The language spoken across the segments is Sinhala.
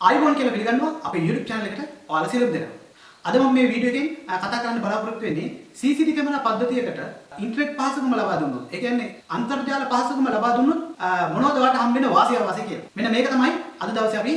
ආයිබෝන් කියලා පිළිගන්නවා අපේ YouTube channel එකට ඔයාලා සියලුම දෙනා. අද මම මේ වීඩියෝ එකෙන් කතා කරන්න බලාපොරොත්තු වෙන්නේ CCTV කැමරා පද්ධතියකට ඉන්ටර්නෙට් පහසුකම ලබා දුන්නොත්. ඒ කියන්නේ අන්තර්ජාල පහසුකම ලබා දුන්නොත් මොනවද ඔයාලට හම්බ වෙන වාසිය කියලා. මෙන්න මේක තමයි අද දවසේ අපි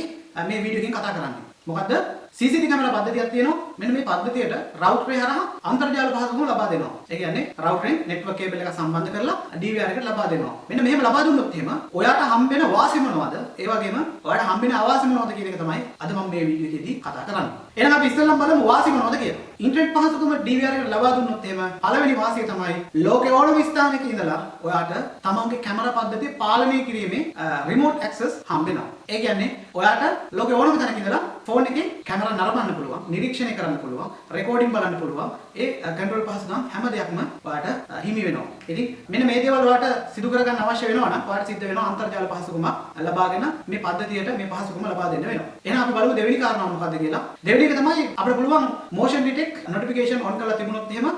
මේ වීඩියෝ එකෙන් කතා කරන්නේ. මොකද්ද? CCTV කැමරා පද්ධතියක් තියෙනවා. මෙන්න මේ පද්ධතියට රවුටර් එක හරහා අන්තර්ජාල පහසුකම ලබා දෙනවා. ඒ කියන්නේ රවුටරෙන් නෙට්වර්ක් කේබල් එක සම්බන්ධ කරලා DVR එකට ලබා දෙනවා. මෙන්න මෙහෙම ලබා දුන්නොත් එහෙම ඔයාට හම්බ වෙන වාසි මොනවද? ඒ වගේම ඔයාට හම්බ වෙන අවාසි මොනවද කියන එක තමයි අද මම මේ වීඩියෝ එකේදී කතා කරන්නේ. එහෙනම් අපි ඉස්සෙල්ලම බලමු වාසි මොනවද කියලා. ඉන්ටර්නෙට් පහසුකම DVR එකට ලබා දුන්නොත් එහෙම පළවෙනි වාසිය තමයි ලෝකේ ඕනම ස්ථානයක ඉඳලා ඔයාට තමන්ගේ කැමරා පද්ධතිය පාලනය කිරීමේ රිමෝට් ඇක්සස් හම්බ වෙනවා. ඒ කියන්නේ ඔයාට ලෝකේ ඕනම තැනක ඉඳලා ෆෝන් එකේ කැමරා නරඹන්න පුළුවන්, නිරීක්ෂණය කරන්න පුළුවන්, රෙකෝඩින් බලන්න පුළුවන්. ඒ කන්ට්‍රෝල් පහසුකම් හැම දෙයක්ම ඔයාට හිමි වෙනවා. ඉතින් මෙන්න මේ දේවල් ඔයාට සිදු කරගන්න අවශ්‍ය වෙනවා නම් ඔයාට සිද්ධ වෙනවා අන්තර්ජාල පහසුකම ලබාගෙන මේ පද්ධතියට මේ පහසුකම ලබා දෙන්න වෙනවා. එහෙනම් අපි බලමු දෙවෙනි කාරණාව මොකක්ද කියලා. දෙවෙනි එක තමයි අපිට පුළුවන් motion detect notification on කරලා තිබුණොත් එහෙම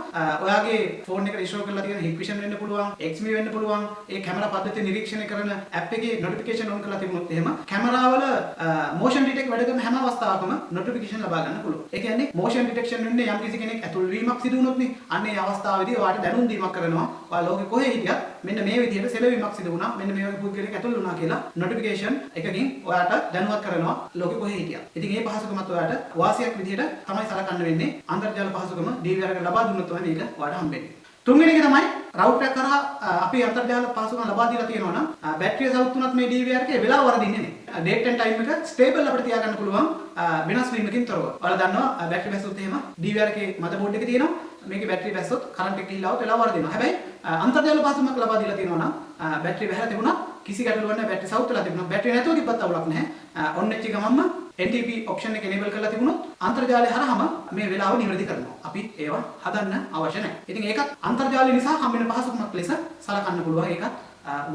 ඔයාගේ ෆෝන් එකට ඉන්ස්ටෝල් කරලා තියෙන Hikvision වෙන්න පුළුවන්, Xme වෙන්න පුළුවන්. ඒ කැමරා පද්ධතිය නිරීක්ෂණය කරන ඇප් එකේ notification on කරලා තිබුණොත් එහෙම කැමරාවල motion detect වැඩ කරන හැම අවස්ථාවකම notification ලබා ගන්න පුළුවන්. ඒ කියන්නේ motion detection වෙන්නේ යම් කිසි කෙනෙක් ඇතුල් වීමක් සිදු වුණොත් නේ. අන්න ඒ අවස්ථාවේදී ඔයාට දැනුම් දීමක් කරනවා. ඔයා ලෝකෙ කොහේ හිටියත් මෙන්න මේ විදිහට සෙලවීමක් සිදු වුණා. මෙන්න මේ වගේ පුද්ගලෙක් ඇතුල් වුණා කියලා notification එකකින් ඔයාට දැනුවත් කරනවා ලෝකෙ කොහේ හිටියත්. ඉතින් මේ පහසුකමත් ඔයාට වාසියක් විදිහට තමයි සලකන්න වෙන්නේ. අන්තර්ජාල පහසුකම DVR එකට ලබා දුන්නොත් තමයි මේක ඔයාට හම්බෙන්නේ. තුන්වෙනි එක තමයි රවුටර් එක කරා අපි අන්තර්ජාල පහසුකම් ලබා දීලා තියෙනවා නම් බැටරිය සවුත් වුණත් මේ DVR එකේ වෙලාව වරදින්නේ නැහැ. ඩේට් ඇන්ඩ් ටයිම් එක ස්ටේබල් අපිට තියාගන්න පුළුවන් වෙනස් වීමකින් තොරව. ඔයාලා දන්නවා බැටරි බැස්සොත් එහෙම DVR එකේ මදර්බෝඩ් එකේ තියෙනවා. මේකේ බැටරි බැස්සොත් කරන්ට් එක ගිහිල්ලා වෙලාව වරදිනවා. හැබැයි අන්තර්ජාල පහසුකමක් ලබා දීලා තියෙනවා නම් බැටරි බැහැලා තිබුණා කිසි ගැටලුවක් නැහැ. බැටරි සවුත් වෙලා තිබුණා. බැටරි නැතුව තිබ්බත් අවුලක් නැහැ. ඔන්න එච්ච ගමන්ම NTP ඔප්ෂන් එක enable කරලා තිබුණොත් අන්තර්ජාලය හරහාම මේ වෙලාව නිවැරදි කරනවා. අපි ඒවා හදන්න අවශ්‍ය නැහැ. ඉතින් ඒකත් අන්තර්ජාලය නිසා හම්බ වෙන පහසුකමක් ලෙස සලකන්න පුළුවන්. ඒකත්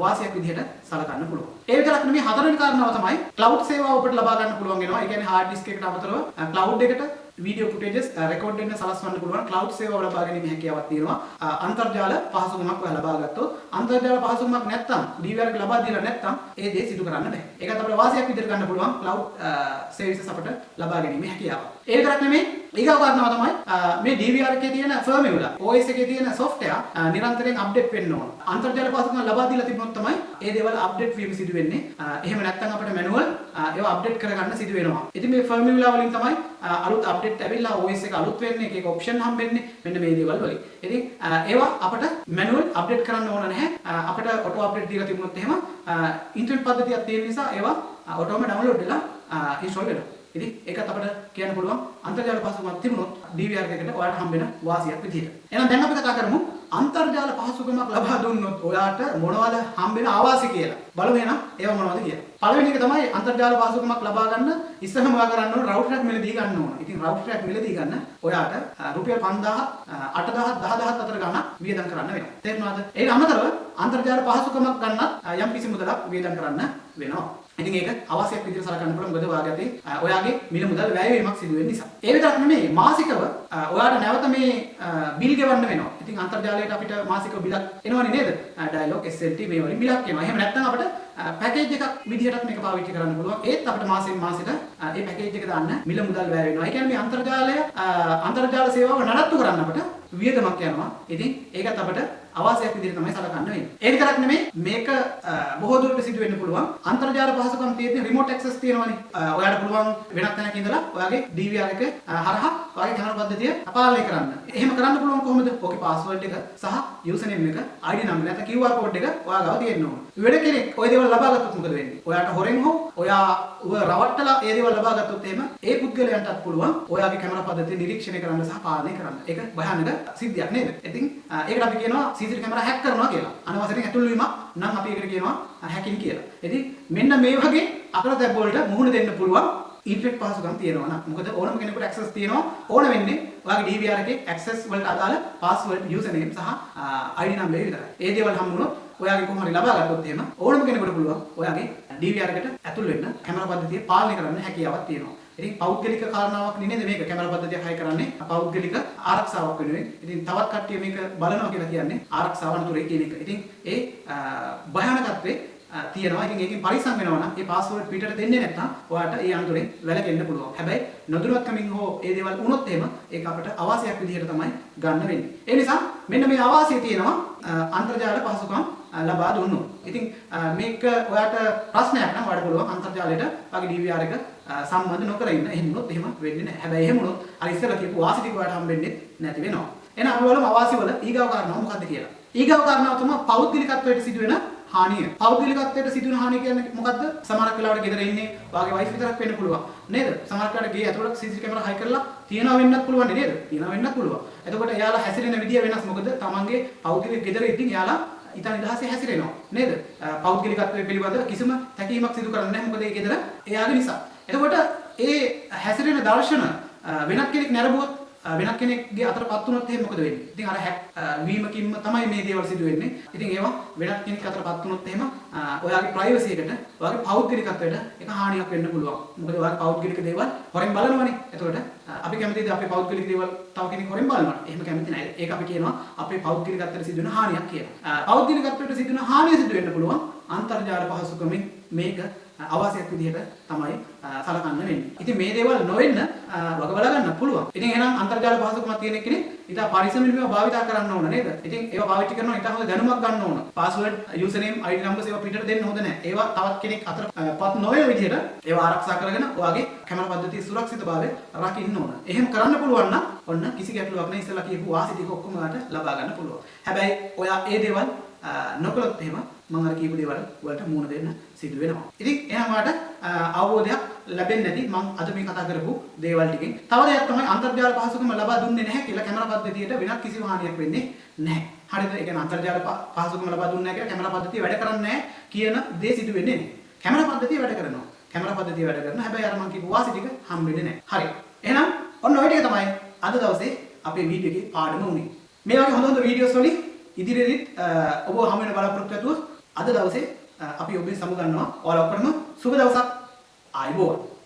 වාසියක් විදිහට සලකන්න පුළුවන්. ඒ විතරක් නෙමෙයි හතරවෙනි කාරණාව තමයි ක්ලවුඩ් සේවාව ඔබට ලබා ගන්න පුළුවන් වෙනවා. ඒ කියන්නේ hard disk එකට අමතරව ක්ලවුඩ් එකට වීඩියෝ ෆුටේජස් රෙකෝඩ් වෙන්න සලස්වන්න පුළුවන් ක්ලවුඩ් සේවාව ලබා ගැනීමේ හැකියාවක් තියෙනවා. අන්තර්ජාල පහසුකමක් ඔයා ලබා ගත්තොත් අන්තර්ජාල පහසුකමක් නැත්නම් DVR එක ලබා දීලා නැත්නම් ඒ දේ සිදු කරන්න බෑ. ඒකත් අපිට වාසියක් විදිහට ගන්න පුළුවන් ක්ලවුඩ් සර්විසස් අපිට ලබා ගැනීමේ හැකියාව. ඒ විතරක් නෙමෙයි ඊගාව කාරණාව තමයි මේ DVR එකේ තියෙන ෆර්ම්වෙයර් OS එකේ තියෙන software නිරන්තරයෙන් අප්ඩේට් වෙන්න ඕන. අන්තර්ජාල පහසුකම් ලබා දීලා තිබුණොත් තමයි ඒ දේවල් අප්ඩේට් වීම සිදු වෙන්නේ. එහෙම නැත්නම් අපිට මැනුවල් ඒවා අප්ඩේට් කරගන්න සිදු වෙනවා. ඉතින් මේ ෆර්ම්වෙයර් වලින් තමයි අලුත් අප්ඩේට් ඇවිල්ලා OS එක අලුත් වෙන්නේ, එක ඔප්ෂන් හම්බෙන්නේ මෙන්න මේ දේවල් වලින්. ඉතින් ඒවා අපිට මැනුවල් අප්ඩේට් කරන්න ඕන නැහැ. අපිට ඔටෝ අප්ඩේට් දීලා තිබුණොත් එහෙම ඉන්ටර්නෙට් පද්ධතියක් තියෙන නිසා ඒවා ඔටෝම ඩවුන්ලෝඩ් වෙලා ඉන්ස්ටෝල් වෙනවා. ඉතින් ඒකත් අපිට කියන්න පුළුවන් අන්තර්ජාල පහසුකමක් තිබුණොත් DVR එකකට ඔයාලට හම්බ වෙන වාසියක් විදිහට. එහෙනම් දැන් අපි කතා කරමු අන්තර්ජාල පහසුකමක් ලබා දුන්නොත් ඔයාට මොනවද හම්බ වෙන ආවාසි කියලා. බලමු එහෙනම් ඒවා මොනවද කියලා. පළවෙනි එක තමයි අන්තර්ජාල පහසුකමක් ලබා ගන්න ඉස්සෙල්ලාම ඔයා කරන්න ඕන රවුටර් එකක් මිලදී ගන්න ඕන. ඉතින් රවුටර් එකක් මිලදී ගන්න ඔයාට රුපියල් 5000 8000 10000 අතර ගණන් වියදම් කරන්න වෙනවා. තේරුණාද? ඒක අමතරව අන්තර්ජාල පහසුකමක් ගන්නත් යම් කිසි මුදලක් වියදම් කරන්න වෙනවා. ඉතින් ඒක අවශ්‍යක විදිහට සලකන්න පුළුවන්. මොකද ඔයාගේ මිල මුදල් වැය වීමක් සිදු වෙන නිසා. ඒ විතරක් නෙමෙයි මාසිකව ඔයාට නැවත මේ බිල් ගෙවන්න වෙනවා. ඉතින් අන්තර්ජාලයට අපිට මාසිකව බිලක් එනවනේ නේද? ඩයලොග් SLT මේ වලින් බිලක් එනවා. එහෙම නැත්නම් අපිට පැකේජ් එකක් විදිහටත් මේක පාවිච්චි කරන්න පුළුවන්. ඒත් අපිට මාසෙන් මාසෙට ඒ පැකේජ් එක දාන්න මිල මුදල් වැය වෙනවා. ඒ කියන්නේ මේ අන්තර්ජාල සේවාව නඩත්තු කරන්න අපිට වියදමක් යනවා. ඉතින් ඒකත් අපිට අවශ්‍යයක් විදිහට තමයි සලකන්න වෙන්නේ. ඒ විතරක් නෙමෙයි මේක බොහෝ දුරට සිදු වෙන්න පුළුවන්. අන්තර්ජාල පහසුකම් තියෙද්දි රිමෝට් ඇක්සස් තියෙනවනේ. ඔයාලට පුළුවන් වෙනත් තැනක ඉඳලා ඔයාගේ DVR එක හරහා ඔයාගේ කැමරා පද්ධතිය පාලනය කරන්න. එහෙම කරන්න පුළුවන් කොහොමද? ඔකේ පාස්වර්ඩ් එක සහ යූසර් නේම් එක ID නම්බර නැත්නම් QR කෝඩ් එක ඔයා ගාව තියෙන්න ඕන. වෙන කෙනෙක් ওই දේවල් ලබා ගත්තොත් මොකද වෙන්නේ? ඔයාට හොරෙන් හෝ ඔයා රවට්ටලා ඒ දේවල් ලබා ගත්තොත් එහෙම ඒ පුද්ගලයන්ටත් පුළුවන් ඔයාගේ කැමරා පද්ධතිය නිරීක්ෂණය කරන්න සහ පාලනය කරන්න. ඒක භයානක සිද්ධියක් නේද? ඉතින් ඒකට අපි කියනවා CCTV කැමරා හැක් කරනවා කියලා. අනවසරයෙන් ඇතුල් වීමක් නම් අපි ඒකට කියනවා හැකින් කියලා. ඉතින් මෙන්න මේ වගේ අකරතැබ් වලට මුහුණ දෙන්න පුළුවන් ඉන්ටර්නෙට් පහසුකම් තියෙනවා නම්. මොකද ඕනම කෙනෙකුට ඇක්සස් තියෙනවා. ඕන වෙන්නේ ඔයාගේ DVR එකේ ඇක්සස් වලට අදාළ පාස්වර්ඩ්, යූසර් නේම් සහ ID නම්බරය විතරයි. ඒ දේවල් හම්බුනොත් ඔයාගේ කොහොම හරි ලබා ගත්තොත් එහෙම ඕනම කෙනෙකුට පුළුවන් ඔයාගේ DVR එකට ඇතුල් වෙන්න කැමරා පද්ධතිය පාලනය කරන්න හැකියාවක් තියෙනවා. ඉතින් පෞද්ගලික කාරණාවක් නෙමෙයි මේක. කැමරා පද්ධතියක් හයි කරන්නේ පෞද්ගලික ආරක්ෂාවක් වෙනුවෙන්. ඉතින් තවත් කට්ටිය මේක බලනවා කියලා කියන්නේ ආරක්ෂාව අනුතරේ කියන එක. ඉතින් ඒ භයානකත්වයේ තියෙනවා. ඉතින් ඒකෙන් පරිස්සම් වෙනවා නම් ඒ පාස්වර්ඩ් පිටට දෙන්නේ නැත්නම් ඔයාලට ඒ අනතුරෙන් වැළකෙන්න පුළුවන්. හැබැයි නොදැනුවත්කමින් හෝ ඒ දේවල් වුණොත් එහෙම ඒක අපිට අවාසියක් විදිහට තමයි ගන්න වෙන්නේ. ඒ නිසා මෙන්න මේ අවාසිය තියෙනවා අන්තර්ජාල පහසුකම් ලබා දුන්නොත්. ඉතින් මේක ඔයාලට ප්‍රශ්නයක් නම් ඔයාලට පුළුවන් අන්තර්ජාලයට වගේ DVR එක සම්බන්ධ නොකර ඉන්න. එහෙම වුණොත් එහෙම වෙන්නේ නැහැ. හැබැයි එහෙම වුණොත් අර ඉස්සෙල්ලා කියපු වාසි ටික ඔයාලට හම්බෙන්නේ නැති වෙනවා. එහෙනම් අපි බලමු අවාසි වල ඊගාව කාරණාව මොකක්ද කියලා. ඊගාව කාරණාව තමයි පෞද්ගලිකත්වයට සිදුවෙන හානිය. පෞද්ගලිකත්වයට සිදුවෙන හානිය කියන්නේ මොකද්ද? සමහරක් වෙලාවට ගෙදර ඉන්නේ වාගේ වයිෆ් විතරක් වෙන්න පුළුවන්. නේද? සමහරක් වෙලාවට ගේ ඇතුළට CCTV කැමරා හයි කරලා තියනවා වෙන්නත් පුළුවන් නේද? තියනවා වෙන්නත් පුළුවන්. එතකොට එයාලා හැසිරෙන විදිය වෙනස්. මොකද තමන්ගේ පෞද්ගලික ගෙදර ඉඳින් එයාලා ඉතින් නිදහසේ හැසිරෙනවා නේද? පෞද්ගලිකත්වයේ පිළිබඳව කිසිම තැකීමක් සිදු කරන්නේ නැහැ. මොකද ඒ ගෙදර එයාගේ නිසා. එතකොට ඒ හැසිරෙන දර්ශන වෙනත් කෙනෙක් නැරඹුවොත් වෙනත් කෙනෙක්ගේ අතටපත් වුණොත් එහෙනම් මොකද වෙන්නේ? ඉතින් අර හැක් වීමකින්ම තමයි මේ දේවල් සිදු වෙන්නේ. ඉතින් ඒවා වෙනත් කෙනෙක් අතටපත් වුණොත් එහෙම ඔයාගේ ප්‍රයිවසි එකට, ඔයාගේ පෞද්ගලිකත්වයට ඒක හානියක් වෙන්න පුළුවන්. මොකද ඔයාගේ පෞද්ගලික දේවල් හොරෙන් බලනවනේ. එතකොට අපි කැමතිද අපේ පෞද්ගලික දේවල් තව කෙනෙක් හොරෙන් බලනවා? එහෙම කැමති නැහැ. ඒක අපි කියනවා අපේ පෞද්ගලිකත්වයට සිදුවෙන හානියක් කියලා. පෞද්ගලිකත්වයට සිදුවෙන හානිය සිදු වෙන්න පුළුවන් අන්තර්ජාල පහසුකමින් මේක අවාසියක් විදිහට තමයි සලකන්න වෙන්නේ. ඉතින් මේ දේවල් නොවෙන්න වග බලා ගන්න පුළුවන්. ඉතින් එහෙනම් අන්තර්ජාල පහසුකමක් තියෙන කෙනෙක් ඉතින් පරිස්සමින් මේවා භාවිතා කරන්න ඕන නේද? ඉතින් ඒවා පාවිච්චි කරනවා ඊට හොඳ දැනුමක් ගන්න ඕන. Password, user name, ID numbers ඒවා පිටට දෙන්න හොඳ නැහැ. ඒවා තවත් කෙනෙක් අතරපත් නොවන විදිහට ඒවා ආරක්ෂා කරගෙන ඔයාගේ කැමරා පද්ධතියේ සුරක්ෂිතභාවය රකින්න ඕන. එහෙම කරන්න පුළුවන් නම් ඔන්න කිසි ගැටලුවක් නැහැ. ඉස්සෙල්ලා කියපු වාසි ටික ඔක්කොම ඔයාලට ලබා ගන්න පුළුවන්. හැබැයි ඔයා ඒ දේවල් නොකළොත් එහෙම මම අර කියපු දේවල් වලට මුහුණ දෙන්න සිදු වෙනවා. ඉතින් එහෙනම් ඔයාලට අවබෝධයක් ලැබෙන්නේ නැති මම අද මේ කතා කරපු දේවල් ටිකෙන් තව දෙයක් තමයි අන්තර්ජාල පහසුකම ලබා දුන්නේ නැහැ කියලා කැමරා පද්ධතියට වෙනත් කිසිම හානියක් වෙන්නේ නැහැ. හරිද? ඒ කියන්නේ අන්තර්ජාල පහසුකම ලබා දුන්නේ නැහැ කියලා කැමරා පද්ධතිය වැඩ කරන්නේ නැහැ කියන දේ සිදු වෙන්නේ නැහැ. කැමරා පද්ධතිය වැඩ කරනවා. කැමරා පද්ධතිය වැඩ කරනවා. හැබැයි අර මම කියපු වාසි ටික හම්බෙන්නේ නැහැ. හරි. එහෙනම් ඔන්න ඔය ටික තමයි අද දවසේ අපේ වීඩියෝ එකේ පාඩම උනේ. මේ වගේ හොඳ හොඳ වීඩියෝස් වලින් ඉදිරියේදීත් ඔබ හමු වෙන බලාපොරොත්තු ඇතුව අද දවසේ අපි ඔබෙන් සමු ගන්නවා. ඔයාලා ඔක්කොටම සුබ දවසක්. ආයුබෝවන්.